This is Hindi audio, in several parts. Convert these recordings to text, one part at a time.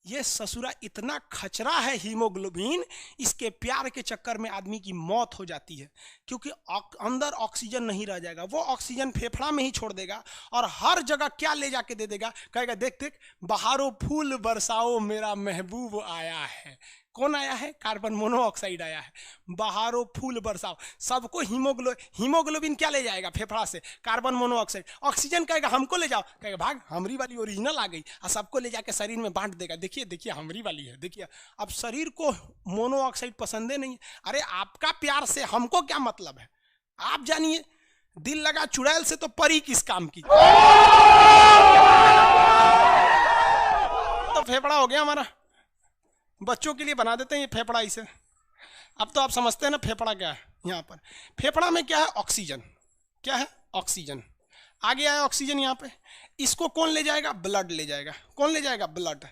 ये ससुरा इतना खचरा है हीमोग्लोबिन, इसके प्यार के चक्कर में आदमी की मौत हो जाती है, क्योंकि अंदर ऑक्सीजन नहीं रह जाएगा, वो ऑक्सीजन फेफड़ा में ही छोड़ देगा और हर जगह क्या ले जाके दे देगा, कहेगा देख देख बहारो फूल बरसाओ मेरा महबूब आया है। कौन आया है? कार्बन मोनोऑक्साइड आया है। बहारो फूल बरसाओ, सबको हीमोग्लोबिन क्या ले जाएगा फेफड़ा से? Carbon monoxide. ऑक्सीजन कहेगा हमको ले जाओ, कहेगा भाग हमारी वाली ओरिजिनल आ गई, और सबको ले जाके शरीर में बांट देगा, देखिए देखिए हमारी वाली है देखिए। अब शरीर को मोनोऑक्साइड पसंद नहीं। अरे आपका प्यार से हमको क्या मतलब है, आप जानिए। दिल लगा चुड़ैल से तो परी किस काम की। तो फेफड़ा हो गया हमारा, बच्चों के लिए बना देते हैं ये फेफड़ा इसे। अब तो आप समझते हैं ना फेफड़ा क्या है। यहाँ पर फेफड़ा में क्या है? ऑक्सीजन। क्या है? ऑक्सीजन। आगे आया ऑक्सीजन यहाँ पे, इसको कौन ले जाएगा? ब्लड ले जाएगा। कौन ले जाएगा? ब्लड।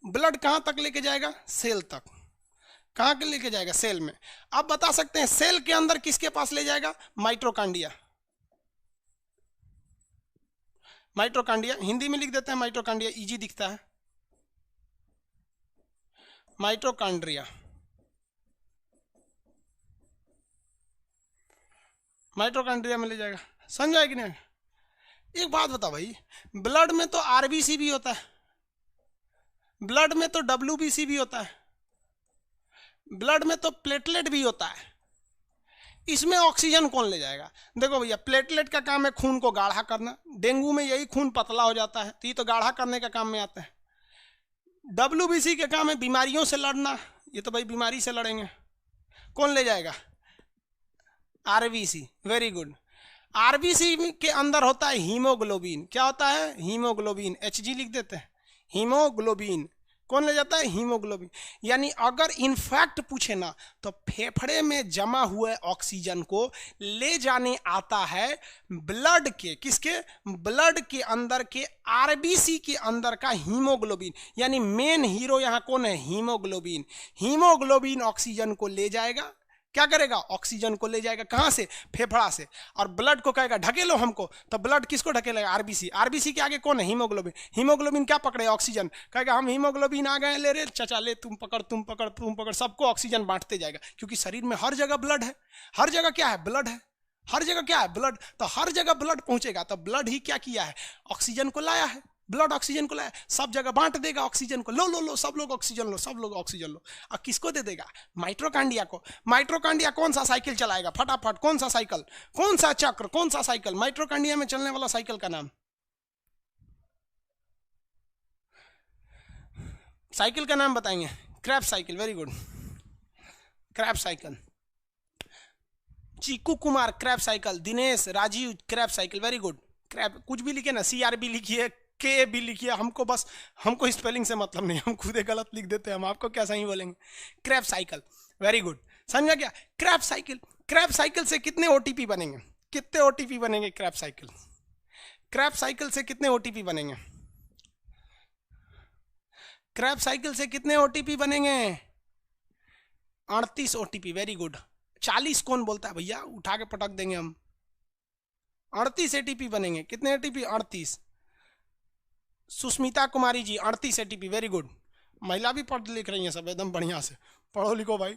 ब्लड कहाँ तक लेके जाएगा? सेल तक। कहाँ के लेके जाएगा? सेल में। आप बता सकते हैं सेल के अंदर किसके पास ले जाएगा? माइटोकांड्रिया। माइटोकांड्रिया हिंदी में लिख देते हैं, माइटोकांड्रिया इजी दिखता है। माइटोकांड्रिया, माइटोकांड्रिया में ले जाएगा। समझ आए कि नहीं? एक बात बता भाई, ब्लड में तो आरबीसी भी होता है, ब्लड में तो डब्ल्यूबीसी भी होता है, ब्लड में तो प्लेटलेट भी होता है, इसमें ऑक्सीजन कौन ले जाएगा? देखो भैया, प्लेटलेट का काम है खून को गाढ़ा करना, डेंगू में यही खून पतला हो जाता है, तो ये तो गाढ़ा करने का काम में आता है। डब्ल्यूबीसी के काम है बीमारियों से लड़ना, ये तो भाई बीमारी से लड़ेंगे। कौन ले जाएगा? आरबीसी। Very good. आरबीसी के अंदर होता है हीमोग्लोबिन। क्या होता है? हीमोग्लोबिन। एचजी लिख देते हैं, हीमोग्लोबिन। कौन ले जाता है? हीमोग्लोबिन। यानी अगर इनफैक्ट पूछे ना तो फेफड़े में जमा हुए ऑक्सीजन को ले जाने आता है ब्लड के, किसके? ब्लड के अंदर के आरबीसी के अंदर का हीमोग्लोबिन। यानी मेन हीरो यहां कौन है? हीमोग्लोबिन। हीमोग्लोबिन ऑक्सीजन को ले जाएगा। क्या करेगा? ऑक्सीजन को ले जाएगा। कहां से? फेफड़ा से। और ब्लड को कहेगा ढकेलो हमको, तो ब्लड किसको ढकेलेगा? आरबीसी। आरबीसी के आगे कौन है? हीमोग्लोबिन। हीमोग्लोबिन क्या पकड़े? ऑक्सीजन। कहेगा हम हीमोग्लोबिन आ गए, ले रे चाचा ले, तुम पकड़ तुम पकड़ तुम पकड़, सबको ऑक्सीजन बांटते जाएगा, क्योंकि शरीर में हर जगह ब्लड है। हर जगह क्या है? ब्लड है। हर जगह क्या है? ब्लड। तो हर जगह ब्लड पहुंचेगा, तो ब्लड ही क्या किया है? ऑक्सीजन को लाया है। ब्लड ऑक्सीजन को लाया, सब जगह बांट देगा ऑक्सीजन को। लो लो लो, सब लोग ऑक्सीजन लो, सब लोग ऑक्सीजन लो। और किसको दे देगा? माइटोकांड्रिया को। माइटोकांड्रिया कौन सा साइकिल चलाएगा? फटाफट कौन सा साइकिल, कौन सा चक्र, कौन सा साइकिल? माइटोकांड्रिया में चलने वाला साइकिल का नाम, साइकिल का नाम बताएंगे। Crab cycle. Very good, crab cycle. Chiku Kumar crab cycle, Dinesh Rajiv crab cycle. Very good. Crab कुछ भी लिखे ना, CRB लिखिए, के भी लिखिए, हमको बस, हमको स्पेलिंग से मतलब नहीं, हम खुद गलत लिख देते हैं, हम आपको क्या सही बोलेंगे? Crab cycle. वेरी गुड, समझा क्या? Krebs cycle. क्रैब साइकिल से कितने OTP बनेंगे? कितने OTP बनेंगे क्रैब साइकिल? क्रैब साइकिल से कितने OTP बनेंगे? क्रैब साइकिल से कितने OTP बनेंगे? 38 OTP। Very good. 40 कौन बोलता है भैया? उठा के पटक देंगे हम। 38 ATP बनेंगे। कितने ATP? 38। Sushmita Kumari ji 38 ATP। Very good. महिला भी पढ़ लिख रही हैं सब एकदम बढ़िया से। पढ़ो लिखो भाई,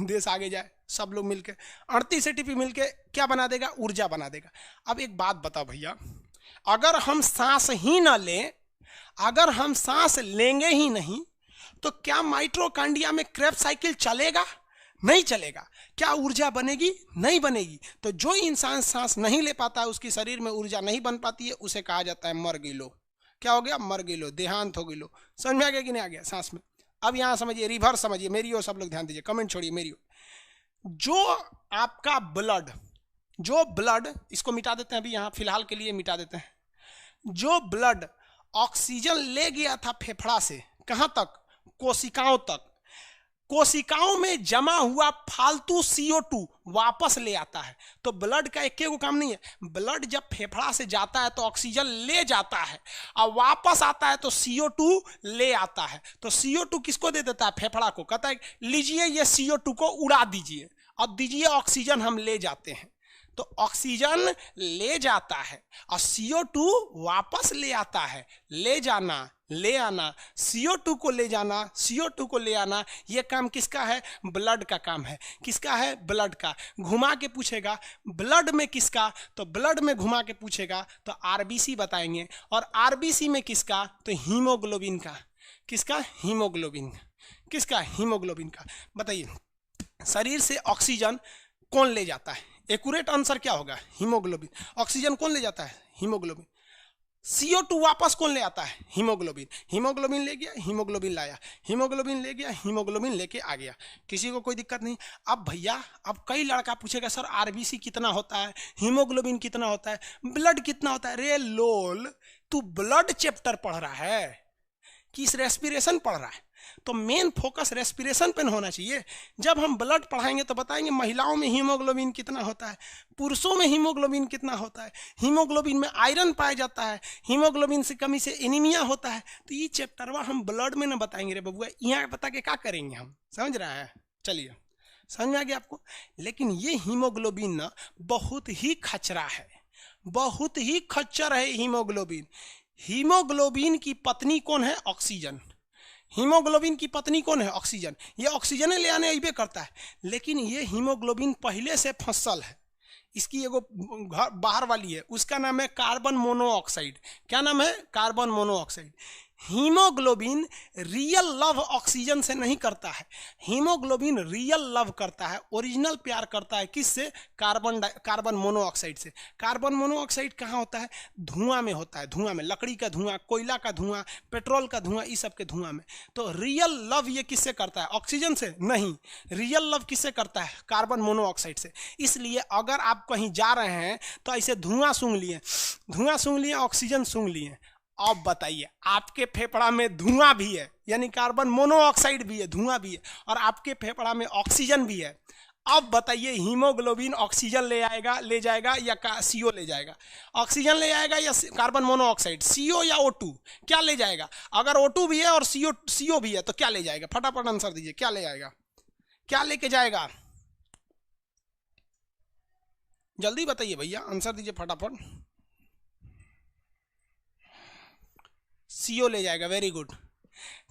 देश आगे जाए। सब लोग मिलके 38 ATP मिलके क्या बना देगा? ऊर्जा बना देगा। अब एक बात बताओ भैया, अगर हम सांस ही ना लें, अगर हम सांस लेंगे ही नहीं, तो क्या माइटोकांड्रिया में क्रैब साइकिल चलेगा? नहीं चलेगा। क्या ऊर्जा बनेगी? नहीं बनेगी। तो जो इंसान सांस नहीं ले पाता है, उसके शरीर में ऊर्जा नहीं बन पाती है, उसे कहा जाता है मर गिलो। क्या हो गया? मर गिलो, देहांत हो गिलो। समझ में आ गया कि नहीं आ गया सांस में? अब यहां समझिए, रिवर्स समझिए मेरी ओर, सब लोग ध्यान दीजिए, कमेंट छोड़िए मेरी ओर। जो आपका ब्लड, जो ब्लड, इसको मिटा देते हैं अभी, यहां फिलहाल के लिए मिटा देते हैं। जो ब्लड ऑक्सीजन ले गया था फेफड़ा से, कहां तक? कोशिकाओं तक। कोशिकाओं में जमा हुआ फालतू CO2 वापस ले आता है। तो ब्लड का एक काम नहीं है, ब्लड जब फेफड़ा से जाता है तो ऑक्सीजन ले जाता है, और वापस आता है तो CO2 ले आता है। तो CO2 किसको दे देता है? फेफड़ा को। कहता है लीजिए ये CO2 को उड़ा दीजिए और दीजिए ऑक्सीजन हम ले जाते हैं। तो ऑक्सीजन ले जाता है और CO2 वापस ले आता है। ले जाना, ले आना, CO2 को ले जाना, CO2 को ले आना, ये काम किसका है? ब्लड का काम है। किसका है? ब्लड का। घुमा के पूछेगा ब्लड में किसका, तो ब्लड में घुमा के पूछेगा तो RBC बताएंगे, और RBC में किसका, तो हीमोग्लोबिन का। किसका? हीमोग्लोबिन। किसका? हीमोग्लोबिन का। बताइए, शरीर से ऑक्सीजन कौन ले जाता है? एक्यूरेट आंसर क्या होगा? हीमोग्लोबिन। ऑक्सीजन कौन ले जाता है? हीमोग्लोबिन। CO2 वापस कौन ले आता है? हीमोग्लोबिन। हीमोग्लोबिन ले गया, हीमोग्लोबिन लाया, हीमोग्लोबिन ले गया, हीमोग्लोबिन लेके आ गया। किसी को कोई दिक्कत नहीं। अब भैया, अब कई लड़का पूछेगा सर RBC कितना होता है, हीमोग्लोबिन कितना होता है, ब्लड कितना होता है? रे लोल, तू ब्लड चैप्टर पढ़ रहा है कि इस रेस्पिरेशन पढ़ रहा है? तो मेन फोकस रेस्पिरेशन पे होना चाहिए। जब हम ब्लड पढ़ाएंगे तो बताएंगे महिलाओं में हीमोग्लोबिन कितना होता है, पुरुषों में हीमोग्लोबिन कितना होता है, हीमोग्लोबिन में आयरन पाया जाता है, हीमोग्लोबिन से कमी से एनीमिया होता है। तो ये चैप्टरवा हम ब्लड में ना बताएंगे रे बबुआ, यहाँ बता के क्या करेंगे हम? समझ रहा है? चलिए, समझ में आ गया आपको? लेकिन ये हीमोग्लोबिन ना बहुत ही खचरा है, बहुत ही खच्चर है हीमोग्लोबिन। हीमोग्लोबिन की पत्नी कौन है? ऑक्सीजन। हीमोग्लोबिन की पत्नी कौन है? ऑक्सीजन। ये ऑक्सीजन ले आने अबे करता है, लेकिन ये हीमोग्लोबिन पहले से फसल है। इसकी एगो बाहर वाली है, उसका नाम है कार्बन मोनोऑक्साइड। क्या नाम है? Carbon monoxide. Haemoglobin real love oxygen से नहीं करता है, हीमोग्लोबिन रियल लव करता है, ओरिजिनल प्यार करता है। किससे? कार्बन मोनोऑक्साइड से। कार्बन मोनोऑक्साइड कहाँ होता है? धुआं में होता है, धुआं में, लकड़ी का धुआं, कोयला का धुआं, पेट्रोल का धुआं, इस सब के धुआं में। तो रियल लव ये किससे करता है? ऑक्सीजन से नहीं। रियल लव किससे करता है? कार्बन मोनोऑक्साइड से। इसलिए अगर आप कहीं जा रहे हैं तो ऐसे धुआं सूंघ लिए, धुआं सूंघ लिए, ऑक्सीजन सूंघ लिए। अब बताइए, आपके फेफड़ा में धुआं भी है, यानी कार्बन मोनोऑक्साइड भी है, धुआं भी है, और आपके फेफड़ा में ऑक्सीजन भी है। अब बताइए, हीमोग्लोबिन ऑक्सीजन ले आएगा, ले जाएगा, या CO ले जाएगा? ऑक्सीजन ले आएगा या कार्बन मोनोऑक्साइड? CO या O2? क्या ले जाएगा? अगर O2 भी है और CO भी है तो क्या ले जाएगा? फटाफट आंसर दीजिए, क्या ले जाएगा? क्या लेके जाएगा? जल्दी बताइए भैया, आंसर दीजिए फटाफट। CO ले जाएगा। Very good.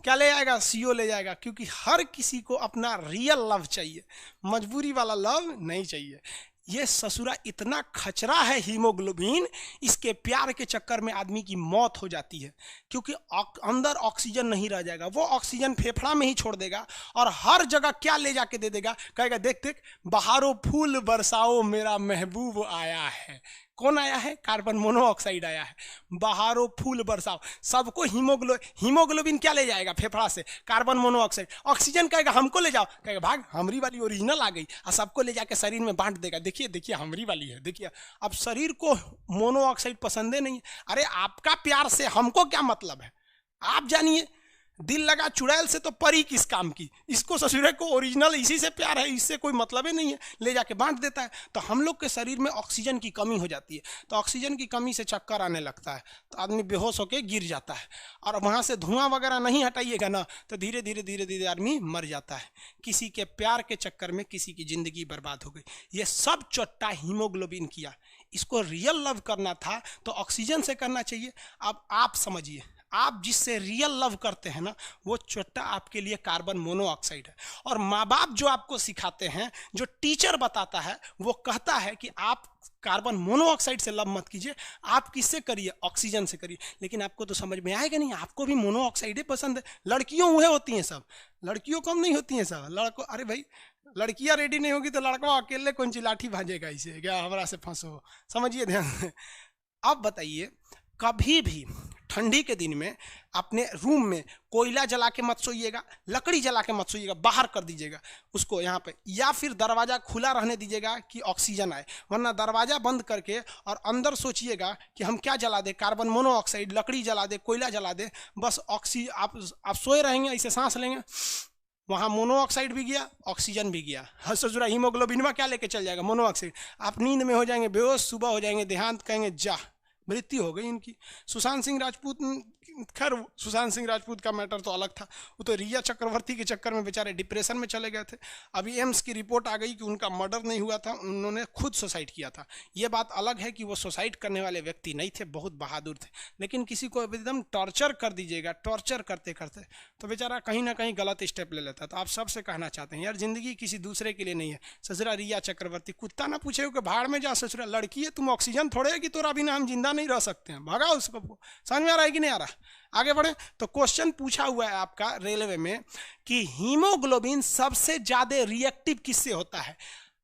क्या ले जाएगा? CO ले जाएगा, क्योंकि हर किसी को अपना रियल लव चाहिए, मजबूरी वाला लव नहीं चाहिए। ये ससुरा इतना खचरा है हीमोग्लोबिन, इसके प्यार के चक्कर में आदमी की मौत हो जाती है, क्योंकि अंदर ऑक्सीजन नहीं रह जाएगा, वो ऑक्सीजन फेफड़ा में ही छोड़ देगा, और हर जगह क्या ले जाके दे देगा? कहेगा देख देख, बहारो फूल बरसाओ मेरा महबूब आया है। कौन आया है? कार्बन मोनोऑक्साइड आया है। बहारो फूल बरसाओ, सबको हीमोग्लोबिन क्या ले जाएगा? फेफड़ा से कार्बन मोनोऑक्साइड। ऑक्सीजन कहेगा हमको ले जाओ, कहेगा भाग, हमरी वाली ओरिजिनल आ गई, और सबको ले जाके शरीर में बांट देगा। देखिए देखिए, हमरी वाली है, देखिए। अब शरीर को मोनोऑक्साइड पसंद नहीं है। अरे आपका प्यार से हमको क्या मतलब है? आप जानिए, दिल लगा चुड़ैल से तो परी किस काम की। इसको ससुरे को ओरिजिनल इसी से प्यार है, इससे कोई मतलब ही नहीं है, ले जाके बांट देता है। तो हम लोग के शरीर में ऑक्सीजन की कमी हो जाती है, तो ऑक्सीजन की कमी से चक्कर आने लगता है, तो आदमी बेहोश होकर गिर जाता है, और वहाँ से धुआं वगैरह नहीं हटाइएगा ना तो धीरे धीरे धीरे धीरे आदमी मर जाता है। किसी के प्यार के चक्कर में किसी की जिंदगी बर्बाद हो गई। ये सब चोट्टा हीमोग्लोबिन किया। इसको रियल लव करना था तो ऑक्सीजन से करना चाहिए। अब आप समझिए, आप जिससे रियल लव करते हैं ना, वो चोट्टा आपके लिए कार्बन मोनोऑक्साइड है। और माँ बाप जो आपको सिखाते हैं, जो टीचर बताता है, वो कहता है कि आप कार्बन मोनोऑक्साइड से लव मत कीजिए, आप किससे करिए? ऑक्सीजन से करिए। लेकिन आपको तो समझ में आएगा नहीं, आपको भी मोनोऑक्साइड पसंद है। लड़कियों हुए होती हैं सब, लड़कियों कम नहीं होती हैं सब। लड़कों, अरे भाई लड़कियां रेडी नहीं होगी तो लड़का अकेले कौन सी लाठी भाजेगा इसे, क्या हमारा से फंसो? समझिए ध्यान से। अब बताइए, कभी भी ठंडी के दिन में अपने रूम में कोयला जला के मत सोइएगा, लकड़ी जला के मत सोइएगा, बाहर कर दीजिएगा उसको यहाँ पे, या फिर दरवाज़ा खुला रहने दीजिएगा कि ऑक्सीजन आए। वरना दरवाज़ा बंद करके और अंदर सोचिएगा कि हम क्या जला दे, कार्बन मोनोऑक्साइड, लकड़ी जला दे, कोयला जला दे, बस आप सोए रहेंगे, ऐसे सांस लेंगे, वहाँ मोनोऑक्साइड भी गया, ऑक्सीजन भी गया। ससुरा हीमोग्लोबिन क्या लेके चल जाएगा? मोनोऑक्साइड। आप नींद में हो जाएंगे बेहोश, सुबह हो जाएंगे देहांत, कहेंगे जा मृत्यु हो गई इनकी। सुशांत सिंह राजपूत खैर सुशांत सिंह राजपूत का मैटर तो अलग था, वो तो रिया चक्रवर्ती के चक्कर में बेचारे डिप्रेशन में चले गए थे। अभी एम्स की रिपोर्ट आ गई कि उनका मर्डर नहीं हुआ था, उन्होंने खुद सुसाइड किया था। ये बात अलग है कि वो सुसाइड करने वाले व्यक्ति नहीं थे, बहुत बहादुर थे। लेकिन किसी को एकदम टॉर्चर कर दीजिएगा, टॉर्चर करते करते तो बेचारा कहीं ना कहीं गलत स्टेप ले लेता। तो आप सबसे कहना चाहते हैं यार, जिंदगी किसी दूसरे के लिए नहीं है। ससुरा रिया चक्रवर्ती, कुत्ता ना पूछे कि भाड़ में जा, ससुरा लड़की है, तुम ऑक्सीजन थोड़े है कि तोरा बिना हम जिंदा नहीं रह सकते हैं, भगा उसको। समझ में आ रहा है कि नहीं आ रहा? आगे बढ़े तो क्वेश्चन पूछा हुआ है आपका रेलवे में कि हीमोग्लोबिन सबसे ज्यादा रिएक्टिव किससे होता है,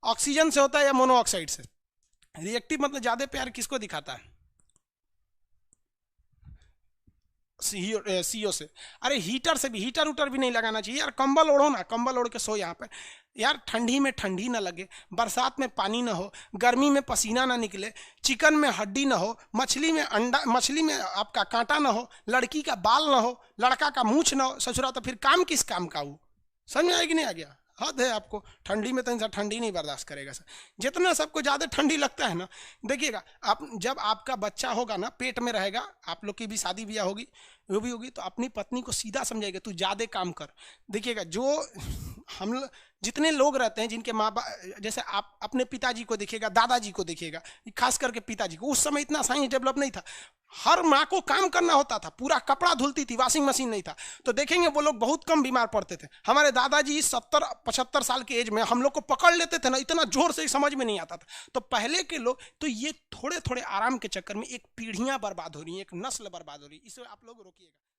ऑक्सीजन से होता है या मोनोऑक्साइड से? रिएक्टिव मतलब ज्यादा प्यार किसको दिखाता है? सीओ से। अरे हीटर से भी, हीटर उटर भी नहीं लगाना चाहिए यार। कंबल ओढ़ो ना, कंबल ओढ़ के सो यहाँ पे यार। ठंडी में ठंडी ना लगे, बरसात में पानी ना हो, गर्मी में पसीना ना निकले, चिकन में हड्डी ना हो, मछली में अंडा, मछली में आपका कांटा ना हो, लड़की का बाल ना हो, लड़का का मूछ ना हो, ससुरा तो फिर काम किस काम का वो? समझ में आएगी नहीं? आ गया? हद है आपको। ठंडी में तो इंसान ठंडी नहीं बर्दाश्त करेगा सर। जितना सबको ज़्यादा ठंडी लगता है ना, देखिएगा आप जब आपका बच्चा होगा ना, पेट में रहेगा, आप लोग की भी शादी ब्याह होगी, वो भी होगी, तो अपनी पत्नी को सीधा समझाएगा तू ज़्यादा काम कर। देखिएगा जो हम जितने लोग रहते हैं जिनके माँ बाप, जैसे आप अपने पिताजी को देखिएगा, दादाजी को देखिएगा, खास करके पिताजी को, उस समय इतना साइंस डेवलप नहीं था, हर माँ को काम करना होता था, पूरा कपड़ा धुलती थी, वॉशिंग मशीन नहीं था, तो देखेंगे वो लोग बहुत कम बीमार पड़ते थे। हमारे दादाजी 70-75 साल के एज में हम लोग को पकड़ लेते थे ना, इतना जोर से समझ में नहीं आता था। तो पहले के लोग, तो ये थोड़े थोड़े आराम के चक्कर में एक पीढ़ियां बर्बाद हो रही हैं, एक नस्ल बर्बाद हो रही है, इसे आप लोग रोकिएगा।